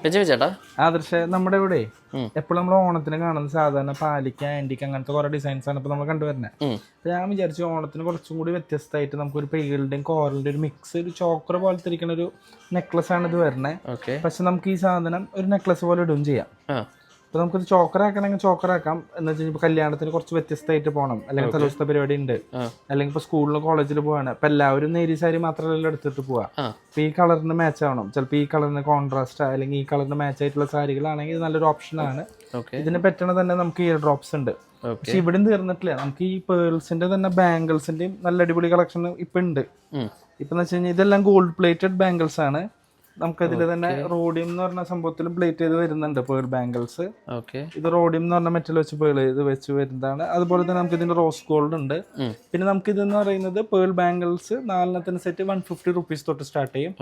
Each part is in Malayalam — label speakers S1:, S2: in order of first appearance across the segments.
S1: ചേട്ടാ
S2: ആദർശ നമ്മുടെ ഇവിടെ എപ്പോഴും നമ്മൾ ഓണത്തിന് കാണുന്ന സാധാരണ പാലിക്ക ആന്റിക്ക് അങ്ങനത്തെ കുറെ ഡിസൈൻസ് ആണ് ഇപ്പൊ നമ്മൾ കണ്ടുവരുന്നത്. അപ്പൊ ഞാൻ വിചാരിച്ചു ഓണത്തിന് കുറച്ചും കൂടി വ്യത്യസ്തമായിട്ട് നമുക്കൊരു പേളിന്റെയും കോറലിന്റെ ഒരു മിക്സ്, ഒരു ചോക്കർ പോലത്തെ ഇരിക്കുന്ന ഒരു നെക്ലസ് ആണ് ഇത് വരുന്നത്. പക്ഷെ നമുക്ക് ഈ സാധനം ഒരു നെക്ലസ് പോലെ ഇടുകയും ചെയ്യാം. അപ്പൊ നമുക്കൊരു ചോക്കറാക്കണമെങ്കിൽ ചോക്കറാക്കാം. എന്ന് വെച്ചാൽ ഇപ്പൊ കല്യാണത്തിന് കുറച്ച് വ്യത്യസ്തമായിട്ട് പോകണം, അല്ലെങ്കിൽ തലേദിവസത്തെ പരിപാടി ഉണ്ട്, അല്ലെങ്കിൽ ഇപ്പൊ സ്കൂളിലും കോളേജിൽ പോവാണ്. ഇപ്പൊ എല്ലാവരും നേരി സാരി മാത്രമല്ല എടുത്തിട്ട് പോവാ. അപ്പൊ ഈ കളറിന് മാച്ച് ആവണം. ചിലപ്പോൾ ഈ കളറിന് കോൺട്രാസ്റ്റ് അല്ലെങ്കിൽ ഈ കളറിന് മാച്ച് ആയിട്ടുള്ള സാരികളാണെങ്കിൽ ഇത് നല്ലൊരു ഓപ്ഷനാണ്. ഇതിന് പറ്റണ തന്നെ നമുക്ക് ഇയർ ഡ്രോപ്സ് ഉണ്ട്. പക്ഷെ ഇവിടെ തീർന്നിട്ടില്ല. നമുക്ക് ഈ പേൾസിന്റെ തന്നെ ബാംഗിൾസിന്റെയും നല്ല അടിപൊളി കളക്ഷൻ ഇപ്പൊ ഉണ്ട്. ഇപ്പൊ എന്ന് വെച്ച് കഴിഞ്ഞാൽ ഇതെല്ലാം ഗോൾഡ് പ്ലേറ്റഡ് ബാംഗിൾസ് ആണ്. നമുക്കതിൽ തന്നെ റോഡിയം എന്ന് പറഞ്ഞ സംഭവത്തിൽ പ്ലേറ്റ് ചെയ്ത് വരുന്നുണ്ട് പേൾ ബാംഗിൾസ്. ഇത് റോഡിയം എന്ന് പറഞ്ഞ മെറ്റൽ വെച്ച് പേൾ ചെയ്ത് വെച്ച് വരുന്നതാണ്. അതുപോലെ തന്നെ നമുക്ക് ഇതിന്റെ റോസ് ഗോൾഡ് ഉണ്ട്. പിന്നെ നമുക്ക് ഇതെന്ന് പറയുന്നത് പേൾ ബാംഗിൾസ് 4 സെറ്റ് 150 റുപ്പീസ് തൊട്ട് സ്റ്റാർട്ട് ചെയ്യും.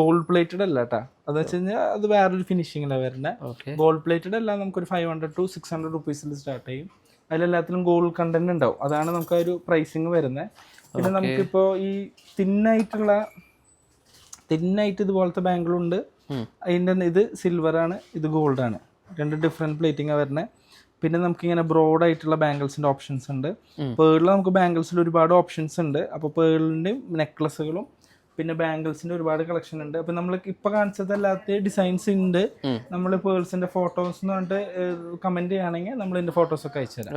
S2: ഗോൾഡ് പ്ലേറ്റഡ് അല്ല കേട്ടാ. അത് വെച്ച് കഴിഞ്ഞാൽ അത് വേറൊരു ഫിനിഷിങ്ങിലാണ് വരുന്നത്. ഗോൾഡ് പ്ലേറ്റഡ് അല്ല, നമുക്കൊരു 500 to 600 റുപ്പീസിൽ സ്റ്റാർട്ട് ചെയ്യും. അതിലെല്ലാത്തിലും ഗോൾഡ് കണ്ടന്റ് ഉണ്ടാവും. അതാണ് നമുക്ക് ഒരു പ്രൈസിങ് വരുന്നത്. പിന്നെ നമുക്കിപ്പോ ഈ തിന്നായിട്ട് ഇതുപോലത്തെ ബാങ്കിളുണ്ട്. അതിൻ്റെ ഇത് സിൽവർ ആണ്, ഇത് ഗോൾഡ് ആണ്. 2 ഡിഫറെന്റ് പ്ലേറ്റിംഗ് വരുന്നത്. പിന്നെ നമുക്കിങ്ങനെ ബ്രോഡ് ആയിട്ടുള്ള ബാംഗിൾസിന്റെ ഓപ്ഷൻസ് ഉണ്ട്. പേളിൽ നമുക്ക് ബാംഗിൾസിൽ ഒരുപാട് ഓപ്ഷൻസ് ഉണ്ട്. അപ്പോൾ പേളിൻ്റെയും നെക്ലസുകളും പിന്നെ ബാംഗിൾസിന്റെ ഒരുപാട് കളക്ഷൻ ഉണ്ട്. അപ്പൊ നമ്മൾ ഇപ്പൊ കാണിച്ചതല്ലാത്ത ഡിസൈൻസ് ഉണ്ട്. നമ്മൾ പേൾസിന്റെ ഫോട്ടോസ് എന്ന് പറഞ്ഞിട്ട് കമന്റ് ചെയ്യുകയാണെങ്കിൽ നമ്മൾ ഇതിന്റെ ഫോട്ടോസ് ഒക്കെ അയച്ചു തരാം.